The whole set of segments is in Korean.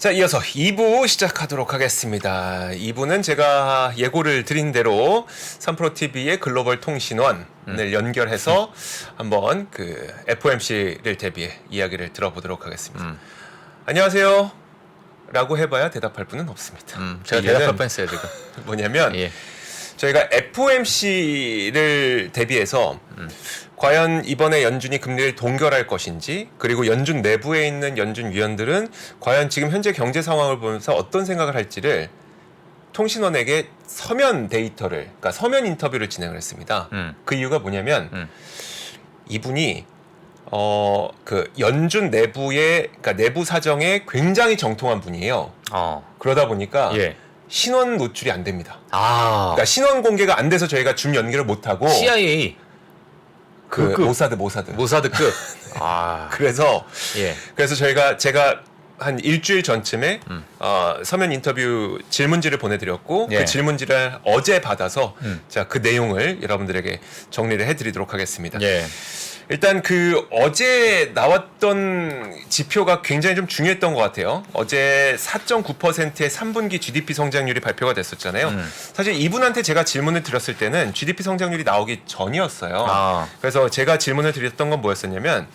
자, 이어서 2부 시작하도록 하겠습니다. 2부는 제가 예고를 드린 대로 3프로TV의 글로벌 통신원을 연결해서 한번 그 FOMC를 대비해 이야기를 들어보도록 하겠습니다. 안녕하세요 라고 해봐야 대답할 분은 없습니다. 제가 대답할 뻔했어요 지금. 뭐냐면 예. 저희가 FOMC를 대비해서 과연 이번에 연준이 금리를 동결할 것인지, 그리고 연준 내부에 있는 연준 위원들은 과연 지금 현재 경제 상황을 보면서 어떤 생각을 할지를 통신원에게 서면 데이터를, 그러니까 서면 인터뷰를 진행을 했습니다. 그 이유가 뭐냐면 이분이 그 연준 내부의, 그러니까 내부 사정에 굉장히 정통한 분이에요. 그러다 보니까 예. 신원 노출이 안 됩니다. 그러니까 신원 공개가 안 돼서 저희가 줌 연결을 못 하고 CIA 그 모사드급. 그래서 예. 제가 한 일주일 전쯤에 서면 인터뷰 질문지를 보내드렸고 예. 그 질문지를 어제 받아서 자, 그 내용을 여러분들에게 정리를 해드리도록 하겠습니다. 예. 일단 그 어제 나왔던 지표가 굉장히 좀 중요했던 것 같아요. 어제 4.9%의 3분기 GDP 성장률이 발표가 됐었잖아요. 사실 이분한테 제가 질문을 드렸을 때는 GDP 성장률이 나오기 전이었어요. 그래서 제가 질문을 드렸던 건 뭐였었냐면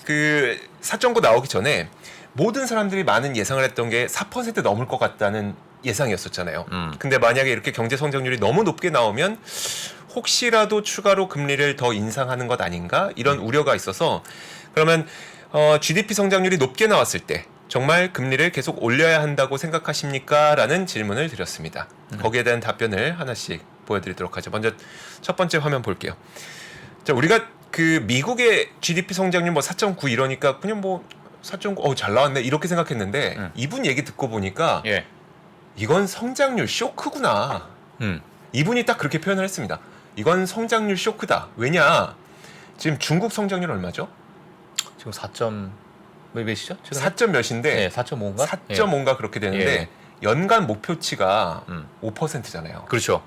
그 4.9 나오기 전에 모든 사람들이 많은 예상을 했던 게 4% 넘을 것 같다는 예상이었었잖아요. 근데 만약에 이렇게 경제 성장률이 너무 높게 나오면 혹시라도 추가로 금리를 더 인상하는 것 아닌가 이런 우려가 있어서, 그러면 GDP 성장률이 높게 나왔을 때 정말 금리를 계속 올려야 한다고 생각하십니까? 라는 질문을 드렸습니다. 거기에 대한 답변을 하나씩 보여드리도록 하죠. 먼저 첫 번째 화면 볼게요. 자, 우리가 그 미국의 GDP 성장률 뭐 4.9 이러니까 그냥 뭐 4.9 잘 나왔네 이렇게 생각했는데 이분 얘기 듣고 보니까 예. 이건 성장률 쇼크구나. 이분이 딱 그렇게 표현을 했습니다. 이건 성장률 쇼크다. 왜냐? 지금 중국 성장률 얼마죠? 지금 4점 몇이죠? 4점 몇인데 4.5인가? 4.5인가 그렇게 되는데 예. 연간 목표치가 5%잖아요. 그렇죠.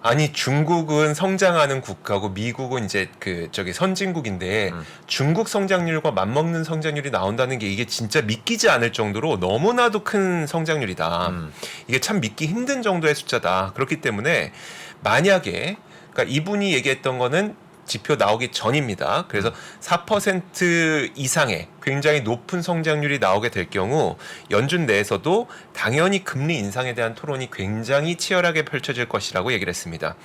아니 중국은 성장하는 국가고 미국은 이제 그 저기 선진국인데 중국 성장률과 맞먹는 성장률이 나온다는 게 이게 진짜 믿기지 않을 정도로 너무나도 큰 성장률이다. 이게 참 믿기 힘든 정도의 숫자다. 그렇기 때문에 만약에, 그러니까 이분이 얘기했던 거는 지표 나오기 전입니다. 그래서 4% 이상의 굉장히 높은 성장률이 나오게 될 경우 연준 내에서도 당연히 금리 인상에 대한 토론이 굉장히 치열하게 펼쳐질 것이라고 얘기를 했습니다.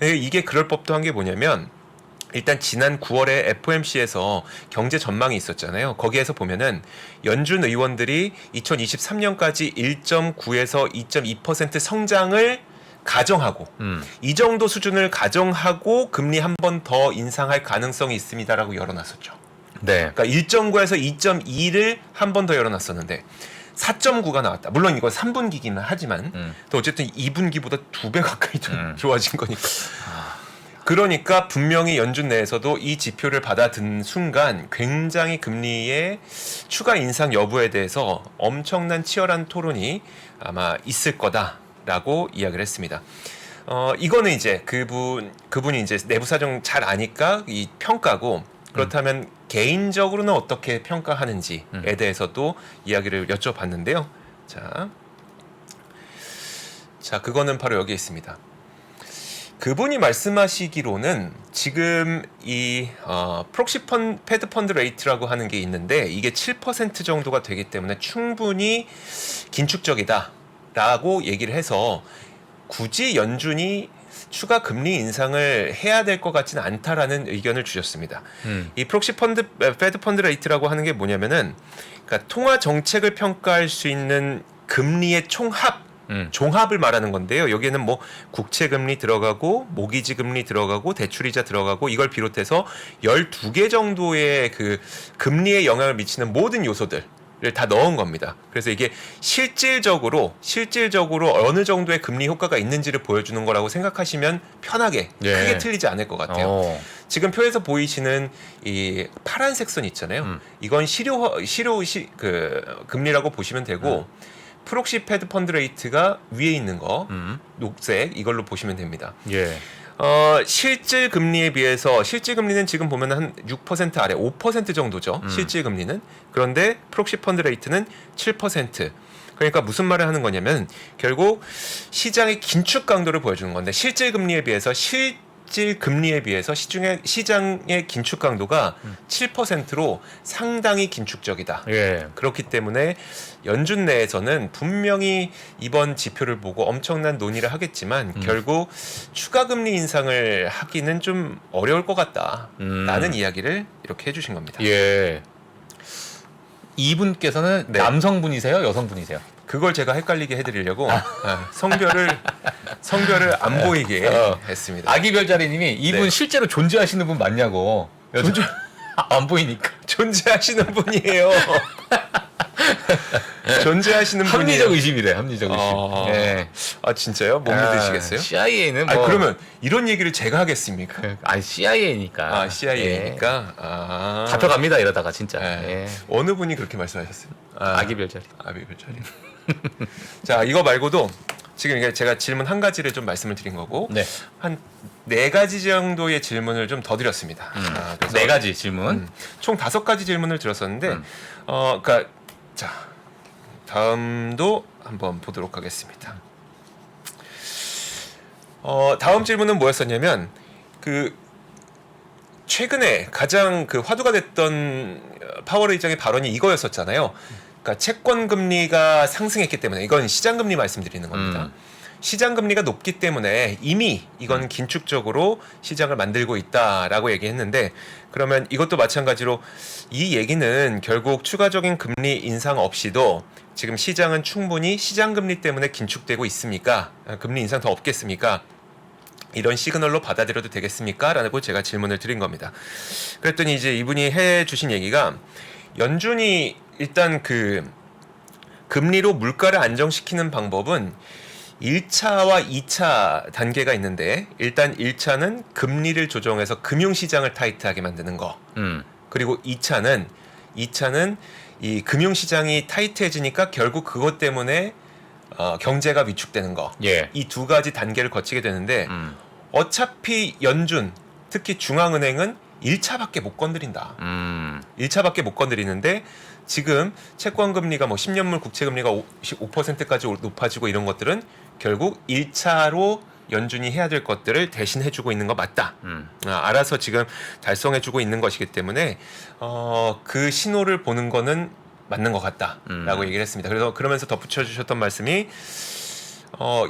이게 그럴 법도 한 게 뭐냐면 일단 지난 9월에 FOMC에서 경제 전망이 있었잖아요. 거기에서 보면은 연준 의원들이 2023년까지 1.9에서 2.2% 성장을 가정하고 이 정도 수준을 가정하고 금리 한 번 더 인상할 가능성이 있습니다라고 열어놨었죠. 네. 그러니까 1.9에서 2.2를 한 번 더 열어놨었는데 4.9가 나왔다. 물론 이건 3분기기는 하지만 또 어쨌든 2분기보다 2배 가까이 좀 좋아진 거니까. 그러니까 분명히 연준 내에서도 이 지표를 받아든 순간 굉장히 금리의 추가 인상 여부에 대해서 엄청난 치열한 토론이 아마 있을 거다라고 이야기를 했습니다. 이거는 이제 그분이 이제 내부 사정 잘 아니까 이 평가고, 그렇다면 개인적으로는 어떻게 평가하는지에 대해서도 이야기를 여쭤봤는데요. 자, 그거는 바로 여기 있습니다. 그분이 말씀하시기로는 지금 이 프록시 패드 펀드 레이트라고 하는 게 있는데 이게 7% 정도가 되기 때문에 충분히 긴축적이다라고 얘기를 해서 굳이 연준이 추가 금리 인상을 해야 될 것 같지는 않다라는 의견을 주셨습니다. 이 프록시 패드 펀드 레이트라고 하는 게 뭐냐면은, 그러니까 통화 정책을 평가할 수 있는 금리의 종합을 말하는 건데요. 여기에는 뭐 국채 금리 들어가고 모기지 금리 들어가고 대출이자 들어가고 이걸 비롯해서 12개 정도의 그 금리에 영향을 미치는 모든 요소들 다 넣은 겁니다. 그래서 이게 실질적으로 어느 정도의 금리 효과가 있는지를 보여주는 거라고 생각하시면 편하게 크게 틀리지 않을 것 같아요. 지금 표에서 보이시는 이 파란색 선 있잖아요. 이건 금리라고 보시면 되고 프록시 패드 펀드 레이트가 위에 있는 거 녹색 이걸로 보시면 됩니다. 예. 실질 금리에 비해서 실질 금리는 지금 보면 한 6% 아래 5% 정도죠. 실질 금리는. 그런데 프록시 펀드 레이트는 7%. 그러니까 무슨 말을 하는 거냐면 결국 시장의 긴축 강도를 보여주는 건데 실질 금리에 비해서 시장의 긴축 강도가 7%로 상당히 긴축적이다. 예. 그렇기 때문에 연준 내에서는 분명히 이번 지표를 보고 엄청난 논의를 하겠지만 결국 추가 금리 인상을 하기는 좀 어려울 것 같다라는 이야기를 이렇게 해주신 겁니다. 예. 이분께서는 네. 남성분이세요? 여성분이세요? 그걸 제가 헷갈리게 해드리려고 성별을 안 보이게 했습니다. 아기 별자리님이 이분 네. 실제로 존재하시는 분 맞냐고. 안 보이니까. 존재하시는 분이에요. 존재하시는 분이에요. 합리적 의심이래. 합리적 의심. 예. 아 진짜요? 못 믿으시겠어요? CIA는 아 뭐 그러면 이런 얘기를 제가 하겠습니까? 아니 CIA니까. 아 CIA니까. 잡혀갑니다 이러다가 진짜. 예. 예. 어느 분이 그렇게 말씀하셨어요? 아기 별자리. 아기 별자리. 자 이거 말고도 지금 이게 제가 질문 한 가지를 좀 말씀을 드린 거고 네. 한 4가지 정도의 질문을 좀 더 드렸습니다. 그래서 4가지 질문. 총 5가지 질문을 드렸었는데 그러니까 자 다음도 한번 보도록 하겠습니다. 다음 질문은 뭐였었냐면 그 최근에 가장 그 화두가 됐던 파월 의장의 발언이 이거였었잖아요. 그러니까 채권 금리가 상승했기 때문에 이건 시장 금리 말씀드리는 겁니다. 시장 금리가 높기 때문에 이미 이건 긴축적으로 시장을 만들고 있다라고 얘기했는데 그러면 이것도 마찬가지로 이 얘기는 결국 추가적인 금리 인상 없이도 지금 시장은 충분히 시장 금리 때문에 긴축되고 있습니까? 금리 인상 더 없겠습니까? 이런 시그널로 받아들여도 되겠습니까? 라고 제가 질문을 드린 겁니다. 그랬더니 이제 이분이 해주신 얘기가 연준이 일단 그 금리로 물가를 안정시키는 방법은 1차와 2차 단계가 있는데 일단 1차는 금리를 조정해서 금융시장을 타이트하게 만드는 거. 그리고 2차는 이 금융시장이 타이트해지니까 결국 그것 때문에 경제가 위축되는 거. 예. 이 2가지 단계를 거치게 되는데 어차피 연준, 특히 중앙은행은 1차밖에 못 건드린다. 1차밖에 못 건드리는데 지금 채권 금리가 뭐 10년물 국채 금리가 5%까지 높아지고 이런 것들은 결국 1차로 연준이 해야 될 것들을 대신 해주고 있는 거 맞다. 알아서 지금 달성해주고 있는 것이기 때문에 그 신호를 보는 거는 맞는 것 같다라고 얘기를 했습니다. 그래서 그러면서 덧붙여 주셨던 말씀이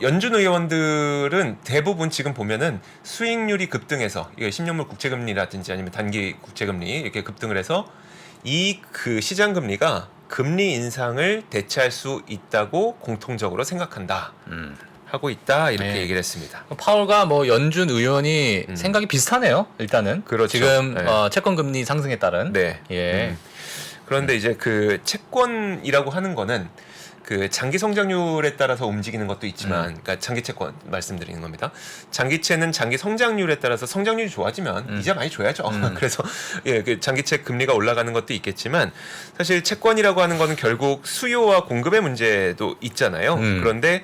연준 의원들은 대부분 지금 보면은 수익률이 급등해서 이게 10년물 국채금리라든지 아니면 단기 국채금리 이렇게 급등을 해서 이 그 시장 금리가 금리 인상을 대체할 수 있다고 공통적으로 생각한다. 하고 있다 이렇게 네. 얘기를 했습니다. 파월과 뭐 연준 의원이 생각이 비슷하네요. 일단은 그렇죠. 지금 네. 채권 금리 상승에 따른 네. 예. 그런데 이제 그 채권이라고 하는 거는 그 장기 성장률에 따라서 움직이는 것도 있지만, 그러니까 장기 채권 말씀드리는 겁니다. 장기채는 장기 성장률에 따라서 성장률이 좋아지면 이자 많이 줘야죠. 그래서 예, 그 장기채 금리가 올라가는 것도 있겠지만 사실 채권이라고 하는 거는 결국 수요와 공급의 문제도 있잖아요. 그런데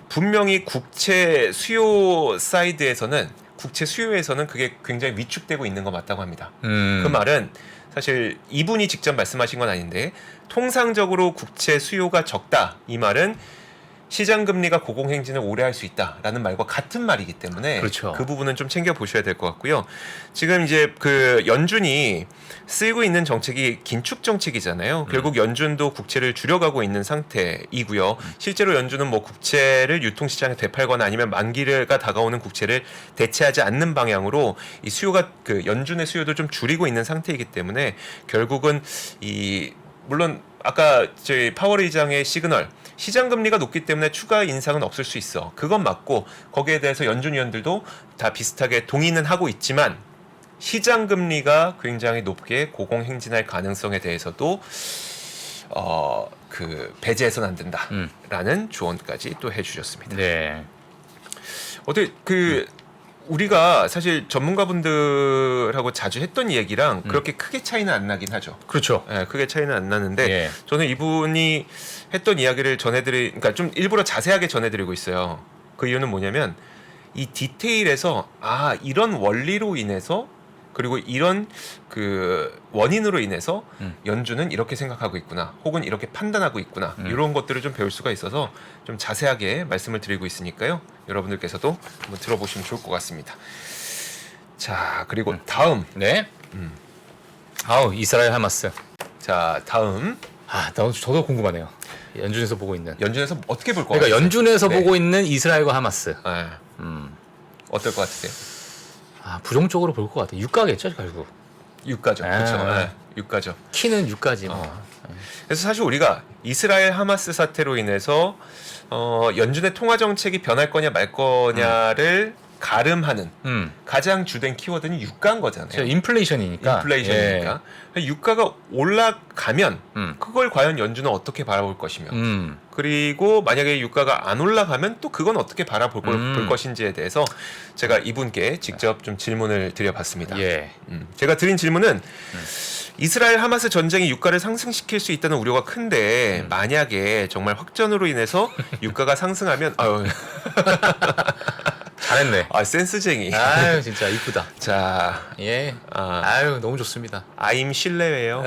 분명히 국채 수요 사이드에서는 국채 수요에서는 그게 굉장히 위축되고 있는 거 맞다고 합니다. 그 말은 사실 이분이 직접 말씀하신 건 아닌데 통상적으로 국채 수요가 적다 이 말은 시장 금리가 고공행진을 오래 할 수 있다라는 말과 같은 말이기 때문에 그렇죠. 그 부분은 좀 챙겨 보셔야 될 것 같고요. 지금 이제 그 연준이 쓰고 있는 정책이 긴축 정책이잖아요. 결국 연준도 국채를 줄여가고 있는 상태이고요. 실제로 연준은 뭐 국채를 유통시장에 되팔거나 아니면 만기가 다가오는 국채를 대체하지 않는 방향으로 이 수요가 그 연준의 수요도 좀 줄이고 있는 상태이기 때문에 결국은 이 물론 아까 저희 파월 의장의 시그널 시장 금리가 높기 때문에 추가 인상은 없을 수 있어. 그건 맞고 거기에 대해서 연준 위원들도 다 비슷하게 동의는 하고 있지만 시장 금리가 굉장히 높게 고공행진할 가능성에 대해서도 그 배제해서는 안 된다라는 조언까지 또 해주셨습니다. 네. 어떻게 그 우리가 사실 전문가분들하고 자주 했던 얘기랑 그렇게 크게 차이는 안 나긴 하죠. 그렇죠. 예, 크게 차이는 안 나는데 예. 저는 이분이 했던 이야기를 그러니까 좀 일부러 자세하게 전해드리고 있어요. 그 이유는 뭐냐면 이 디테일에서 이런 원리로 인해서 그리고 이런 그 원인으로 인해서 연준은 이렇게 생각하고 있구나, 혹은 이렇게 판단하고 있구나, 이런 것들을 좀 배울 수가 있어서 좀 자세하게 말씀을 드리고 있으니까요. 여러분들께서도 한번 들어보시면 좋을 것 같습니다. 자, 그리고 다음. 네. 아우, 이스라엘 하마스. 자, 다음. 저도 궁금하네요. 연준에서 보고 있는. 연준에서 어떻게 볼 것 그러니까 같아요? 연준에서 네. 보고 있는 이스라엘과 하마스. 네. 어떨 것 같으세요? 부정적으로 볼 것 같아요. 유가겠죠, 결국. 유가죠. 그렇죠. 네. 유가죠. 키는 유가지. 뭐. 그래서 사실 우리가 이스라엘 하마스 사태로 인해서 연준의 통화 정책이 변할 거냐 말 거냐를 가름하는 가장 주된 키워드는 유가인 거잖아요. 인플레이션이니까. 인플레이션이니까. 유가가 올라가면 그걸 과연 연준은 어떻게 바라볼 것이며, 그리고 만약에 유가가 안 올라가면 또 그건 어떻게 바라볼 볼 것인지에 대해서 제가 이분께 직접 좀 질문을 드려봤습니다. 예. 제가 드린 질문은 이스라엘 하마스 전쟁이 유가를 상승시킬 수 있다는 우려가 큰데 만약에 정말 확전으로 인해서 유가가 상승하면 잘했네. 센스쟁이. 아유, 진짜 이쁘다. 자, 예. 아유, 너무 좋습니다. 아임 실례예요.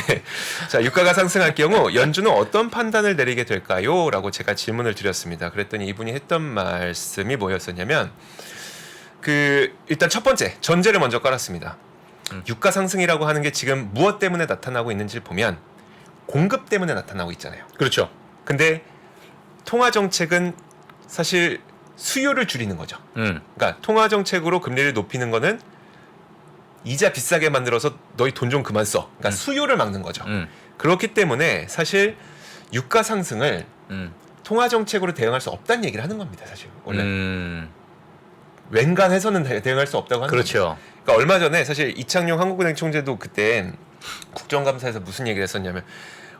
네. 자, 유가가 상승할 경우 연준은 어떤 판단을 내리게 될까요? 라고 제가 질문을 드렸습니다. 그랬더니 이분이 했던 말씀이 뭐였었냐면, 일단 첫 번째 전제를 먼저 깔았습니다. 유가 상승이라고 하는 게 지금 무엇 때문에 나타나고 있는지를 보면 공급 때문에 나타나고 있잖아요. 그렇죠. 근데 통화 정책은 사실 수요를 줄이는 거죠. 그러니까 통화 정책으로 금리를 높이는 거는 이자 비싸게 만들어서 너희 돈 좀 그만 써. 그러니까 수요를 막는 거죠. 그렇기 때문에 사실 유가 상승을 통화 정책으로 대응할 수 없다는 얘기를 하는 겁니다. 사실 원래 웬간해서는 대응할 수 없다고 하는 그렇죠. 겁니다. 그러니까 얼마 전에 사실 이창용 한국은행 총재도 그때 국정감사에서 무슨 얘기를 했었냐면,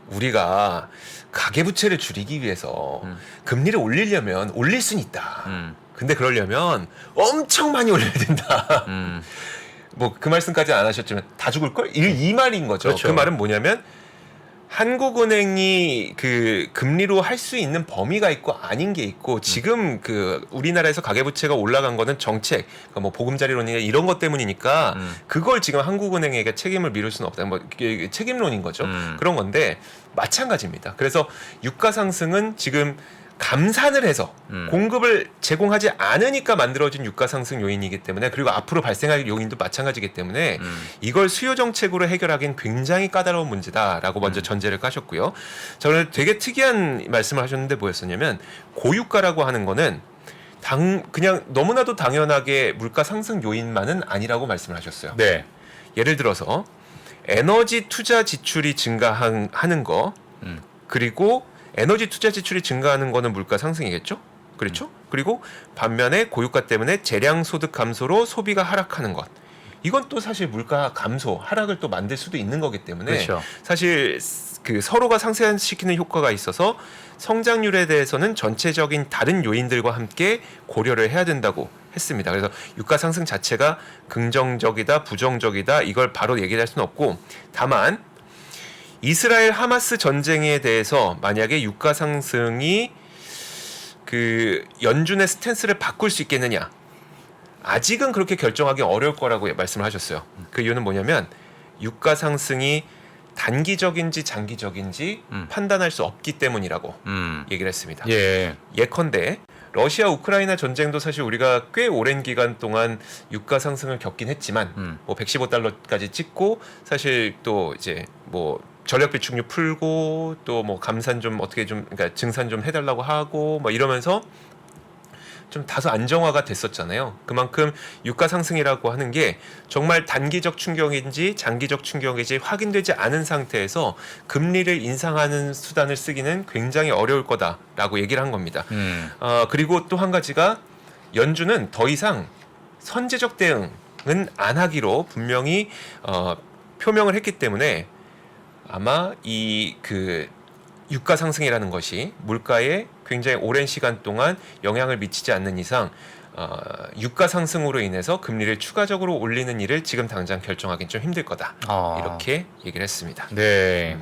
우리가 가계부채를 줄이기 위해서 금리를 올리려면 올릴 수는 있다. 근데 그러려면 엄청 많이 올려야 된다. 뭐 그 말씀까지는 안 하셨지만 다 죽을 걸? 이 말인 거죠. 그렇죠. 그 말은 뭐냐면 한국은행이 금리로 할 수 있는 범위가 있고 아닌 게 있고, 지금 우리나라에서 가계부채가 올라간 거는 정책, 그러니까 뭐 보금자리론이나 이런 것 때문이니까 그걸 지금 한국은행에게 책임을 미룰 수는 없다. 뭐 책임론인 거죠. 그런 건데 마찬가지입니다. 그래서 유가 상승은 지금 감산을 해서 공급을 제공하지 않으니까 만들어진 유가 상승 요인이기 때문에, 그리고 앞으로 발생할 요인도 마찬가지이기 때문에 이걸 수요 정책으로 해결하기는 굉장히 까다로운 문제다라고 먼저 전제를 까셨고요. 저는 되게 특이한 말씀을 하셨는데 뭐였었냐면, 고유가라고 하는 거는 그냥 너무나도 당연하게 물가 상승 요인만은 아니라고 말씀을 하셨어요. 네. 예를 들어서 에너지 투자 지출이 증가하는 거, 그리고 에너지 투자 지출이 증가하는 거는 물가 상승이겠죠? 그렇죠? 그리고 반면에 고유가 때문에 재량 소득 감소로 소비가 하락하는 것. 이건 또 사실 물가 감소, 하락을 또 만들 수도 있는 거기 때문에, 그렇죠. 사실 서로가 상쇄시키는 효과가 있어서 성장률에 대해서는 전체적인 다른 요인들과 함께 고려를 해야 된다고 했습니다. 그래서 유가 상승 자체가 긍정적이다, 부정적이다, 이걸 바로 얘기할 수는 없고, 다만 이스라엘 하마스 전쟁에 대해서 만약에 유가 상승이 연준의 스탠스를 바꿀 수 있겠느냐, 아직은 그렇게 결정하기 어려울 거라고 말씀을 하셨어요. 그 이유는 뭐냐면 유가 상승이 단기적인지 장기적인지 판단할 수 없기 때문이라고 얘기를 했습니다. 예. 예컨대 러시아 우크라이나 전쟁도 사실 우리가 꽤 오랜 기간 동안 유가 상승을 겪긴 했지만 뭐 115달러까지 찍고, 사실 또 이제 뭐 전력 비축유 풀고 또 뭐 감산 좀 어떻게 좀, 그러니까 증산 좀 해달라고 하고 뭐 이러면서 좀 다소 안정화가 됐었잖아요. 그만큼 유가 상승이라고 하는 게 정말 단기적 충격인지 장기적 충격인지 확인되지 않은 상태에서 금리를 인상하는 수단을 쓰기는 굉장히 어려울 거다라고 얘기를 한 겁니다. 그리고 또 한 가지가, 연준은 더 이상 선제적 대응은 안 하기로 분명히 표명을 했기 때문에, 아마 유가 상승이라는 것이 물가에 굉장히 오랜 시간 동안 영향을 미치지 않는 이상 유가 상승으로 인해서 금리를 추가적으로 올리는 일을 지금 당장 결정하기는 좀 힘들 거다. 이렇게 얘기를 했습니다. 네.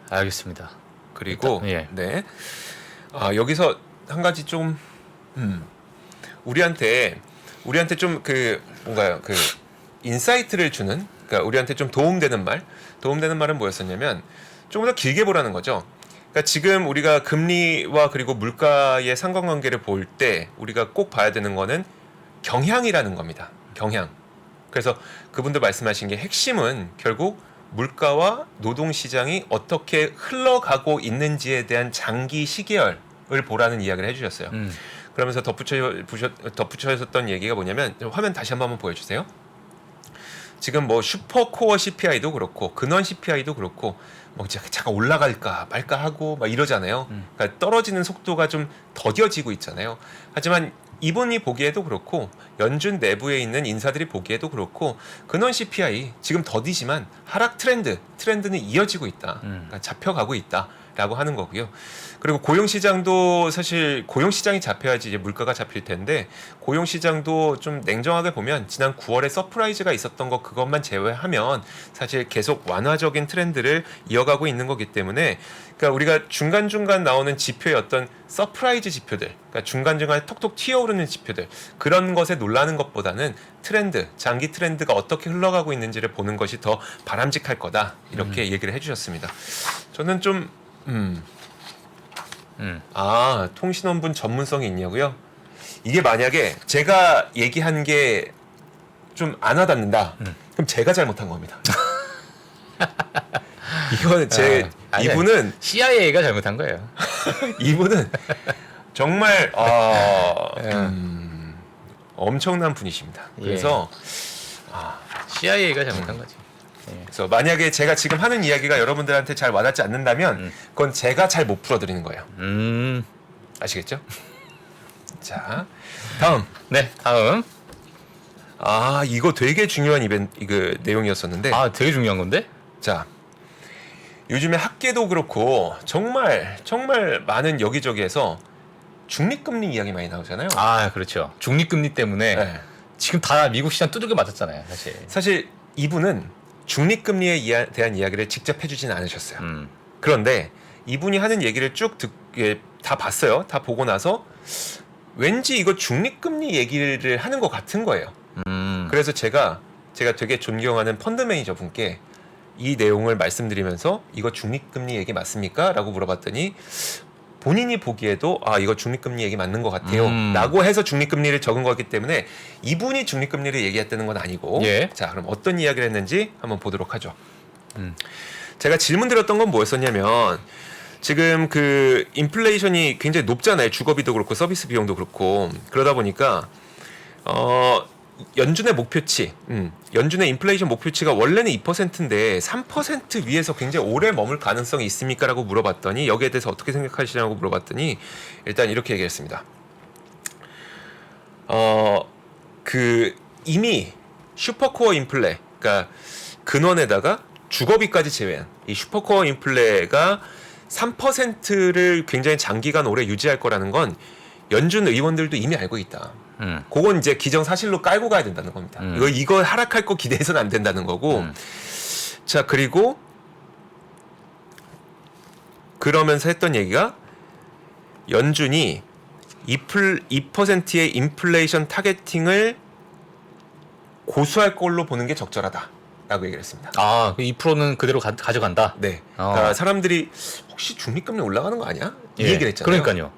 알겠습니다. 그리고 일단, 예. 네. 여기서 한 가지 좀 우리한테 좀 뭔가요? 인사이트를 주는, 그러니까 우리한테 좀 도움되는 말은 뭐였었냐면 조금 더 길게 보라는 거죠. 그러니까 지금 우리가 금리와 그리고 물가의 상관관계를 볼 때 우리가 꼭 봐야 되는 거는 경향이라는 겁니다. 경향. 그래서 그분들 말씀하신 게 핵심은 결국 물가와 노동시장이 어떻게 흘러가고 있는지에 대한 장기 시계열을 보라는 이야기를 해주셨어요. 그러면서 덧붙여졌던 얘기가 뭐냐면, 화면 다시 한번 보여주세요. 지금 뭐 슈퍼코어 CPI도 그렇고 근원 CPI도 그렇고 뭐 잠깐 올라갈까 말까 하고 막 이러잖아요. 그러니까 떨어지는 속도가 좀 더뎌지고 있잖아요. 하지만 이분이 보기에도 그렇고 연준 내부에 있는 인사들이 보기에도 그렇고 근원 CPI 지금 더디지만 하락 트렌드는 이어지고 있다. 그러니까 잡혀가고 있다라고 하는 거고요. 그리고 고용시장도 사실 고용시장이 잡혀야지 이제 물가가 잡힐 텐데 고용시장도 좀 냉정하게 보면 지난 9월에 서프라이즈가 있었던 거 그것만 제외하면 사실 계속 완화적인 트렌드를 이어가고 있는 거기 때문에, 그러니까 우리가 중간중간 나오는 지표의 어떤 서프라이즈 지표들, 그러니까 중간중간에 톡톡 튀어오르는 지표들, 그런 것에 놀라는 것보다는 트렌드, 장기 트렌드가 어떻게 흘러가고 있는지를 보는 것이 더 바람직할 거다, 이렇게 얘기를 해주셨습니다. 저는 좀 통신원분 전문성이 있냐고요? 이게 만약에 제가 얘기한 게 좀 안 와닿는다, 그럼 제가 잘못한 겁니다. 이거는 이분은 CIA가 잘못한 거예요. 이분은 정말 엄청난 분이십니다. 그래서 CIA가 잘못한 거지. 그래서 만약에 제가 지금 하는 이야기가 여러분들한테 잘 와닿지 않는다면 그건 제가 잘 못 풀어드리는 거예요. 아시겠죠? 자, 다음. 네, 다음. 이거 되게 중요한 이거 내용이었었는데. 되게 중요한 건데? 자, 요즘에 학계도 그렇고 정말 많은 여기저기에서 중립금리 이야기 많이 나오잖아요. 그렇죠. 중립금리 때문에 네. 지금 다 미국 시장 두들겨 맞았잖아요, 사실. 사실 이분은 중립금리에 대한 이야기를 직접 해주진 않으셨어요. 그런데 이분이 하는 얘기를 쭉 다 봤어요. 다 보고 나서 왠지 이거 중립금리 얘기를 하는 것 같은 거예요. 그래서 제가 되게 존경하는 펀드 매니저 분께 이 내용을 말씀드리면서 이거 중립금리 얘기 맞습니까? 라고 물어봤더니 본인이 보기에도 이거 중립금리 얘기 맞는 것 같아요 라고 해서 중립금리를 적은 거기 때문에 이분이 중립금리를 얘기했다는 건 아니고, 자, 그럼 어떤 이야기를 했는지 한번 보도록 하죠. 제가 질문 드렸던 건 뭐였었냐면, 지금 그 인플레이션이 굉장히 높잖아요. 주거비도 그렇고 서비스 비용도 그렇고. 그러다 보니까 연준의 목표치, 연준의 인플레이션 목표치가 원래는 2%인데 3% 위에서 굉장히 오래 머물 가능성이 있습니까? 라고 물어봤더니, 여기에 대해서 어떻게 생각하시냐고 물어봤더니 일단 이렇게 얘기했습니다. 이미 슈퍼코어 인플레, 그러니까 근원에다가 주거비까지 제외한 이 슈퍼코어 인플레가 3%를 굉장히 장기간 오래 유지할 거라는 건 연준 의원들도 이미 알고 있다. 그건 이제 기정사실로 깔고 가야 된다는 겁니다. 이거 하락할 거 기대해서는 안 된다는 거고. 자, 그리고 그러면서 했던 얘기가 연준이 2%의 인플레이션 타겟팅을 고수할 걸로 보는 게 적절하다라고 얘기를 했습니다. 2%는 그대로 가져간다? 네. 그러니까 사람들이 혹시 중립금리 올라가는 거 아니야? 이 얘기를 했잖아요. 그러니까요.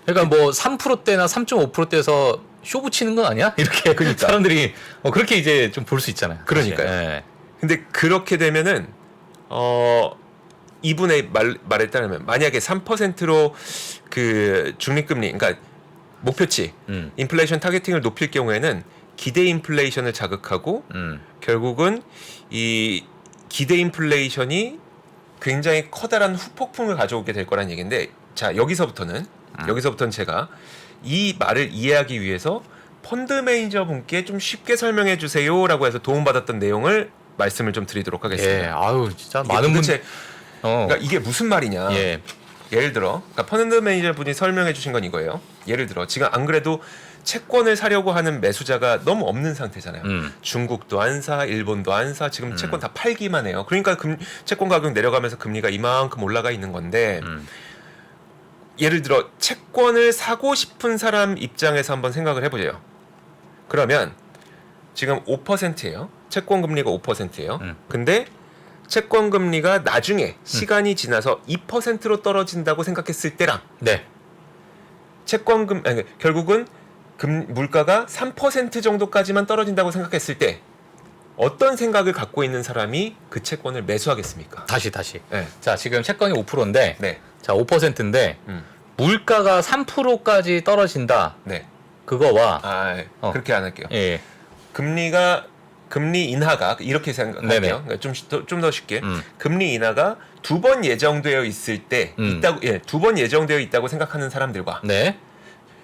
그러니까 뭐 3%대나 3.5%대에서 쇼 붙이는 건 아니야? 이렇게 사람들이 그렇게 이제 좀 볼 수 있잖아요. 그러니까요. 근데 그렇게 되면은 이분의 말에 따르면 만약에 3%로 그 중립금리, 그러니까 목표치, 인플레이션 타겟팅을 높일 경우에는 기대 인플레이션을 자극하고 결국은 이 기대 인플레이션이 굉장히 커다란 후폭풍을 가져오게 될 거란 얘기인데, 자, 여기서부터는 제가 이 말을 이해하기 위해서 펀드 매니저 분께 좀 쉽게 설명해 주세요라고 해서 도움받았던 내용을 말씀을 좀 드리도록 하겠습니다. 진짜 많은 분들 그러니까 이게 무슨 말이냐? 예를 들어, 그러니까 펀드 매니저 분이 설명해 주신 건 이거예요. 예를 들어 지금 안 그래도 채권을 사려고 하는 매수자가 너무 없는 상태잖아요. 중국도 안 사, 일본도 안 사, 지금 채권 다 팔기만 해요. 그러니까 채권 가격 내려가면서 금리가 이만큼 올라가 있는 건데, 예를 들어 채권을 사고 싶은 사람 입장에서 한번 생각을 해보세요. 그러면 지금 5%예요. 채권 금리가 5%예요. 음. 근데 채권 금리가 나중에 시간이 지나서 2%로 떨어진다고 생각했을 때랑 네. 결국은 물가가 3% 정도까지만 떨어진다고 생각했을 때 어떤 생각을 갖고 있는 사람이 그 채권을 매수하겠습니까? 다시. 네. 자, 지금 채권이 5%인데, 네. 자, 5%인데, 음. 물가가 3%까지 떨어진다. 네. 그거와, 그렇게 안 할게요. 예. 금리 인하가 이렇게 네네. 생각할게요. 그러니까 좀 더 쉽게 음. 금리 인하가 2번 예정되어 있을 때 있다고 2번 예정되어 있다고 생각하는 사람들과 네.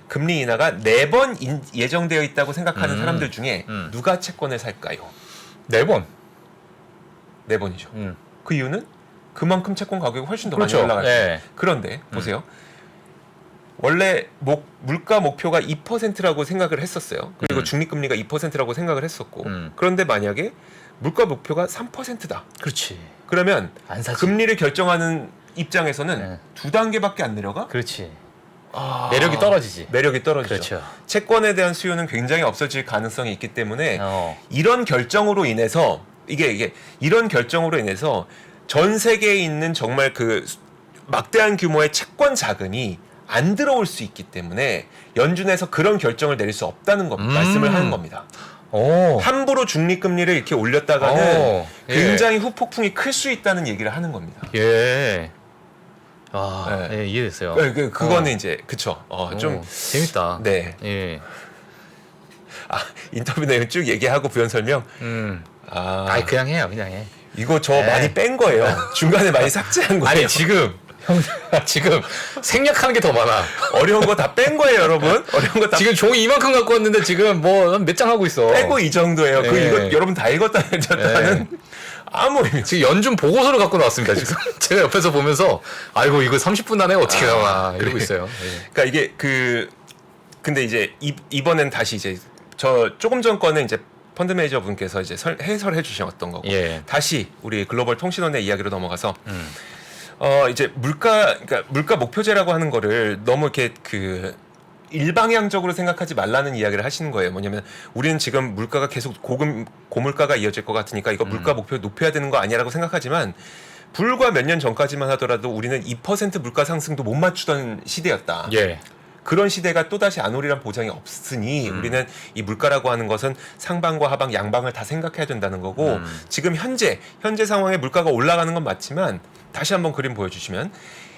금리 인하가 4번 예정되어 있다고 생각하는 사람들 중에 누가 채권을 살까요? 4번. 4번이죠. 그 이유는 그만큼 채권 가격이 훨씬 더 그렇죠. 많이 올라갈 거예요. 예. 그런데 보세요. 원래 물가 목표가 2%라고 생각을 했었어요. 그리고 중립금리가 2%라고 생각을 했었고 그런데 만약에 물가 목표가 3%다. 그렇지. 그러면 안 사지. 금리를 결정하는 입장에서는 2단계밖에 안 내려가? 그렇지. 매력이 떨어지지. 매력이 떨어지죠. 그렇죠. 채권에 대한 수요는 굉장히 없어질 가능성이 있기 때문에 어. 이런 결정으로 인해서 이런 결정으로 인해서 전 세계에 있는 정말 그 막대한 규모의 채권 자금이 안 들어올 수 있기 때문에 연준에서 그런 결정을 내릴 수 없다는 겁니다. 말씀을 하는 겁니다. 오. 함부로 중립금리를 이렇게 올렸다가는 오. 예. 굉장히 후폭풍이 클 수 있다는 얘기를 하는 겁니다. 예. 아, 네. 예, 이해됐어요. 그거는 이제 그쵸. 좀 재밌다. 네. 예. 인터뷰 내용 쭉 얘기하고 부연 설명. 아니 그냥 해요, 그냥 해. 이거 저 네. 많이 뺀 거예요. 중간에 많이 삭제한 거예요. 아니 지금 형 지금 생략하는 게 더 많아. 어려운 거 다 뺀 거예요, 여러분. 어려운 거 다 지금 종이 이만큼 갖고 왔는데 지금 뭐 몇 장 하고 있어. 빼고 이 정도예요. 그 네. 이거 여러분 다 읽었다는 아무 의미. 지금 연준 보고서를 갖고 나왔습니다. 지금 제가 옆에서 보면서 아이고 이거 30분 안에 어떻게 나와 이러고 있어요. 예. 그러니까 이게 근데 이제 이번엔 다시 이제 저 조금 전 거는 이제 펀드 매니저 분께서 이제 해설해 주셨던 거고 예. 다시 우리 글로벌 통신원의 이야기로 넘어가서 이제 그러니까 물가 목표제라고 하는 거를 너무 이렇게 일방향적으로 생각하지 말라는 이야기를 하시는 거예요. 뭐냐면 우리는 지금 물가가 계속 고물가가 이어질 것 같으니까 이거 물가 목표 높여야 되는 거 아니야라고 생각하지만 불과 몇 년 전까지만 하더라도 우리는 2% 물가 상승도 못 맞추던 시대였다. 예. 그런 시대가 또다시 안 오리란 보장이 없으니 우리는 이 물가라고 하는 것은 상방과 하방 양방을 다 생각해야 된다는 거고 지금 현재 상황에 물가가 올라가는 건 맞지만 다시 한번 그림 보여주시면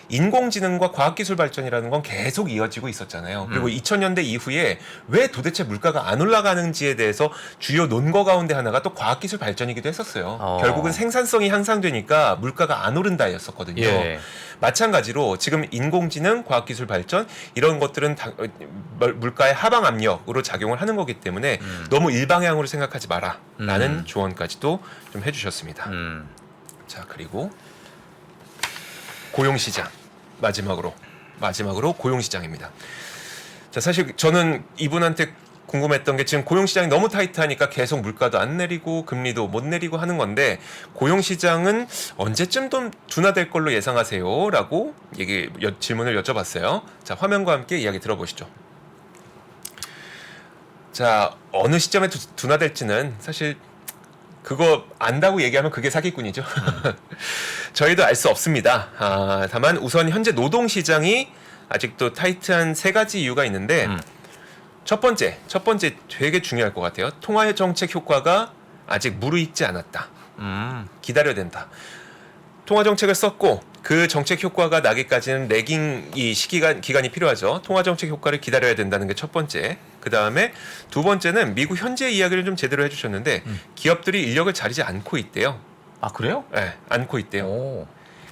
인공지능과 과학기술 발전이라는 건 계속 이어지고 있었잖아요. 그리고 2000년대 이후에 왜 도대체 물가가 안 올라가는지에 대해서 주요 논거 가운데 하나가 또 과학기술 발전이기도 했었어요. 결국은 생산성이 향상되니까 물가가 안 오른다였었거든요. 예. 마찬가지로 지금 인공지능, 과학기술 발전 이런 것들은 물가의 하방 압력으로 작용을 하는 거기 때문에 너무 일방향으로 생각하지 마라라는 조언까지도 좀 해주셨습니다. 자, 그리고 고용시장 마지막으로 고용시장입니다. 자, 사실 저는 이분한테 궁금했던 게 지금 고용시장이 너무 타이트하니까 계속 물가도 안 내리고 금리도 못 내리고 하는 건데 고용시장은 언제쯤 좀 둔화될 걸로 예상하세요? 라고 질문을 여쭤봤어요. 자, 화면과 함께 이야기 들어보시죠. 자, 어느 시점에 둔화될지는 사실 그거 안다고 얘기하면 그게 사기꾼이죠. 저희도 알 수 없습니다. 다만 우선 현재 노동시장이 아직도 타이트한 3가지 이유가 있는데 첫 번째 되게 중요할 것 같아요. 통화 정책 효과가 아직 무르익지 않았다. 기다려야 된다. 통화 정책을 썼고 그 정책 효과가 나기까지는 기간이 필요하죠. 통화 정책 효과를 기다려야 된다는 게 첫 번째. 그 다음에 두 번째는 미국 현재 이야기를 좀 제대로 해주셨는데 기업들이 인력을 자리지 않고 있대요. 아 그래요? 네, 않고 있대요. 오.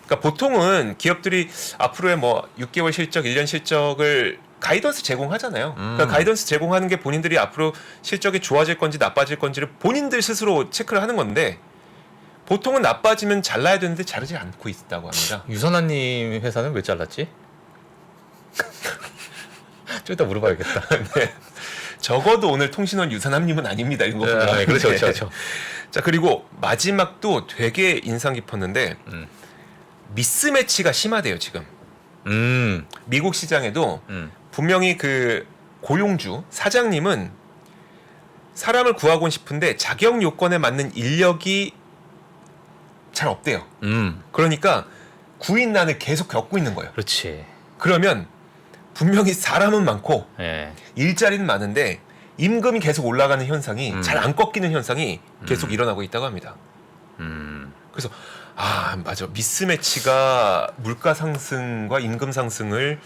그러니까 보통은 기업들이 앞으로의 뭐 6개월 실적, 1년 실적을 가이던스 제공하잖아요. 그러니까 가이던스 제공하는 게 본인들이 앞으로 실적이 좋아질 건지 나빠질 건지를 본인들 스스로 체크를 하는 건데 보통은 나빠지면 잘라야 되는데 자르지 않고 있다고 합니다. 유선아님 회사는 왜 잘랐지? 좀 이따 물어봐야겠다. 네. 적어도 오늘 통신원 유산함님은 아닙니다. 이거 보면. 네, 그렇죠. 자, 그리고 마지막도 되게 인상 깊었는데 미스매치가 심하대요 지금. 미국 시장에도 분명히 그 고용주 사장님은 사람을 구하곤 싶은데 자격 요건에 맞는 인력이 잘 없대요. 그러니까 구인난을 계속 겪고 있는 거예요. 그렇지. 그러면 분명히 사람은 많고 예. 일자리는 많은데 임금이 계속 올라가는 현상이 잘 안 꺾이는 현상이 계속 일어나고 있다고 합니다. 그래서 맞아, 미스매치가 물가 상승과 임금 상승을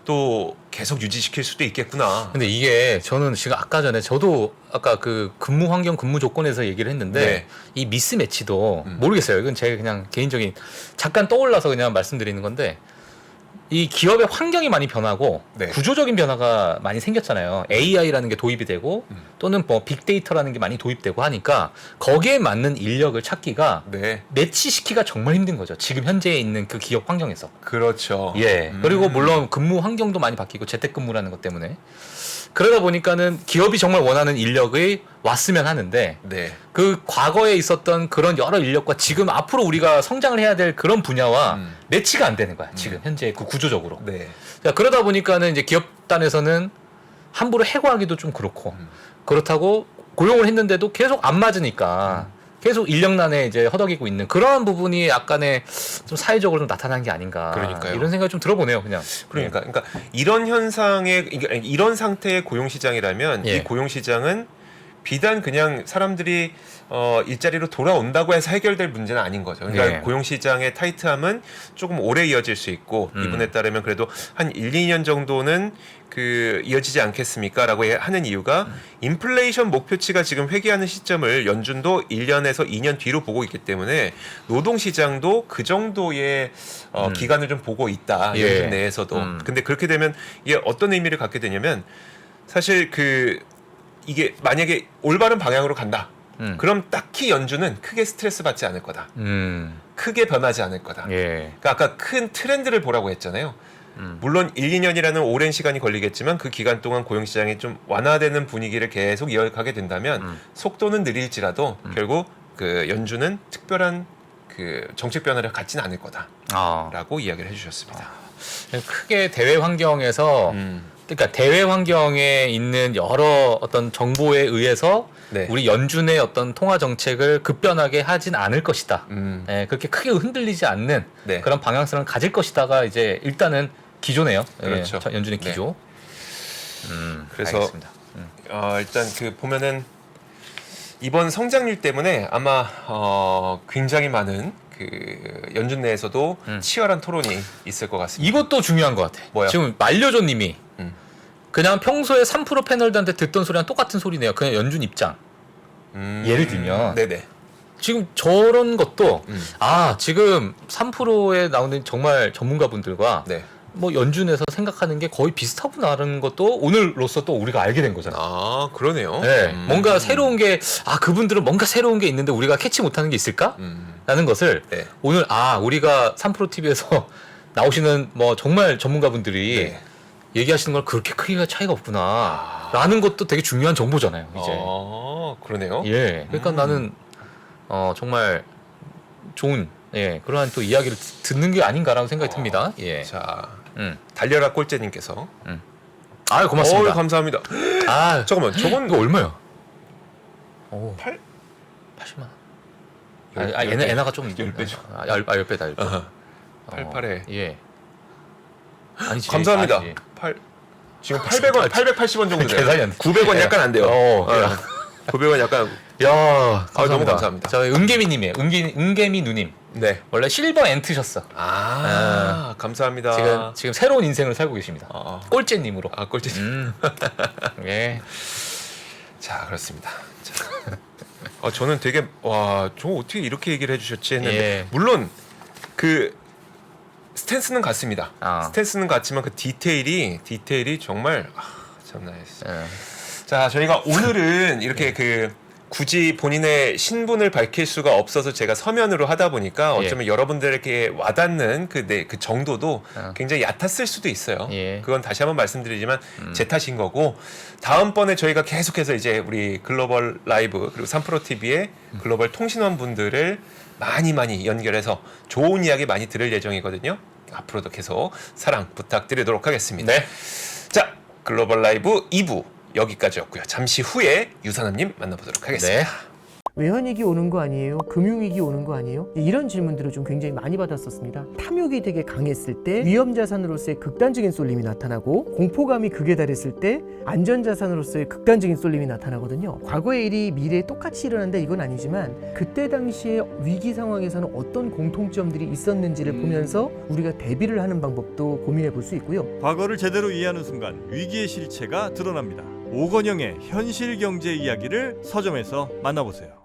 또 계속 유지시킬 수도 있겠구나. 근데 이게 저는 지금 아까 전에 저도 아까 그 근무 환경 근무 조건에서 얘기를 했는데 네. 이 미스매치도 모르겠어요. 이건 제 그냥 개인적인 잠깐 떠올라서 그냥 말씀드리는 건데 이 기업의 환경이 많이 변하고 네. 구조적인 변화가 많이 생겼잖아요. AI라는 게 도입이 되고 또는 뭐 빅데이터라는 게 많이 도입되고 하니까 거기에 맞는 인력을 찾기가 네, 매치시키기가 정말 힘든 거죠. 지금 현재 있는 그 기업 환경에서. 그렇죠. 예. 그리고 물론 근무 환경도 많이 바뀌고 재택근무라는 것 때문에 그러다 보니까는 기업이 정말 원하는 인력이 왔으면 하는데 네, 그 과거에 있었던 그런 여러 인력과 지금 앞으로 우리가 성장을 해야 될 그런 분야와 매치가 안 되는 거야. 지금 현재 그 구조적으로. 네, 자, 그러다 보니까는 이제 기업단에서는 함부로 해고하기도 좀 그렇고 그렇다고 고용을 했는데도 계속 안 맞으니까 계속 인력난에 이제 허덕이고 있는 그런 부분이 약간의 좀 사회적으로 좀 나타난 게 아닌가. 그러니까요. 이런 생각이 좀 들어보네요, 그냥. 그러니까 이런 현상의 이런 상태의 고용 시장이라면 예. 이 고용 시장은 비단 그냥 사람들이 일자리로 돌아온다고 해서 해결될 문제는 아닌 거죠. 그러니까 예. 고용 시장의 타이트함은 조금 오래 이어질 수 있고 이분에 따르면 그래도 한 1, 2년 정도는 그 이어지지 않겠습니까라고 하는 이유가 인플레이션 목표치가 지금 회귀하는 시점을 연준도 1년에서 2년 뒤로 보고 있기 때문에 노동 시장도 그 정도의 기간을 좀 보고 있다. 예. 연준 내에서도. 근데 그렇게 되면 이게 어떤 의미를 갖게 되냐면 사실 이게 만약에 올바른 방향으로 간다. 그럼 딱히 연준은 크게 스트레스 받지 않을 거다. 크게 변하지 않을 거다. 예. 그러니까 아까 큰 트렌드를 보라고 했잖아요. 물론 1, 2년이라는 오랜 시간이 걸리겠지만 그 기간 동안 고용시장이 좀 완화되는 분위기를 계속 이어가게 된다면 속도는 느릴지라도 결국 그 연준은 특별한 그 정책 변화를 갖지는 않을 거다라고 이야기를 해주셨습니다. 크게 대외 환경에서 그러니까 대외 환경에 있는 여러 어떤 정보에 의해서 네. 우리 연준의 어떤 통화 정책을 급변하게 하진 않을 것이다. 예, 그렇게 크게 흔들리지 않는 네. 그런 방향성을 가질 것이다가 이제 일단은 기조네요. 그렇죠. 예, 연준의 기조. 그래서 알겠습니다. 일단 보면은 이번 성장률 때문에 아마 굉장히 많은 그 연준 내에서도 치열한 토론이 있을 것 같습니다. 이것도 중요한 것 같아. 뭐야? 지금 만료조님이 음. 그냥 평소에 3% 패널들한테 듣던 소리랑 똑같은 소리네요. 그냥 연준 입장. 예를 들면 네네. 지금 저런 것도 지금 3%에 나오는 정말 전문가분들과 네. 뭐 연준에서 생각하는 게 거의 비슷하구나라는 것도 오늘로서 또 우리가 알게 된 거잖아. 아 그러네요. 네, 뭔가 새로운 게 그분들은 뭔가 새로운 게 있는데 우리가 캐치 못하는 게 있을까? 라는 것을 네. 오늘 우리가 3프로 TV에서 나오시는 뭐 정말 전문가분들이 네. 얘기하시는 걸 그렇게 크게 차이가 없구나 라는 것도 되게 중요한 정보잖아요 이제. 그러네요. 예, 그러니까 나는 정말 좋은 그러한 또 이야기를 듣는 게 아닌가라는 생각이 듭니다. 예. 자, 음. 달려라 꼴째님께서. 아유 고맙습니다. 감사합니다. 잠깐만, 저건 이거 얼마야? 오, 80만. 80만. 얘네가 좀 10배죠. 10배다. 10배. 88에. 예. 아니지. 감사합니다. 아니지. 지금 800원, 880원 정도 돼요. 계산이 안 돼. 900원 약간 안 돼요. 야. 900원 약간. 야, 너무 감사합니다. 저희 은개미님이에요. 은개미 누님. 네. 원래 실버 엔트셨어. 감사합니다. 지금 새로운 인생을 살고 계십니다. 꼴째님으로. 꼴찌. 예. 자, 그렇습니다. 자. 저는 되게 저 어떻게 이렇게 얘기를 해주셨지 했는데 예. 물론 그 스탠스는 같습니다. 아. 스탠스는 같지만 그 디테일이 정말 참나. 예. 자, 저희가 오늘은 이렇게 굳이 본인의 신분을 밝힐 수가 없어서 제가 서면으로 하다 보니까 어쩌면 여러분들에게 와닿는 그 정도도 굉장히 얕았을 수도 있어요. 예. 그건 다시 한번 말씀드리지만 제 탓인 거고, 다음번에 저희가 계속해서 이제 우리 글로벌 라이브 그리고 3프로 TV의 글로벌 통신원 분들을 많이 연결해서 좋은 이야기 많이 들을 예정이거든요. 앞으로도 계속 사랑 부탁드리도록 하겠습니다. 네. 자, 글로벌 라이브 2부 여기까지였고요. 잠시 후에 유산업님 만나보도록 하겠습니다. 네. 외환위기 오는 거 아니에요? 금융위기 오는 거 아니에요? 이런 질문들을 좀 굉장히 많이 받았었습니다. 탐욕이 되게 강했을 때 위험자산으로서의 극단적인 쏠림이 나타나고 공포감이 극에 달했을 때 안전자산으로서의 극단적인 쏠림이 나타나거든요. 과거의 일이 미래에 똑같이 일어난다 이건 아니지만 그때 당시에 위기 상황에서는 어떤 공통점들이 있었는지를 보면서 우리가 대비를 하는 방법도 고민해 볼 수 있고요. 과거를 제대로 이해하는 순간 위기의 실체가 드러납니다. 오건영의 현실 경제 이야기를 서점에서 만나보세요.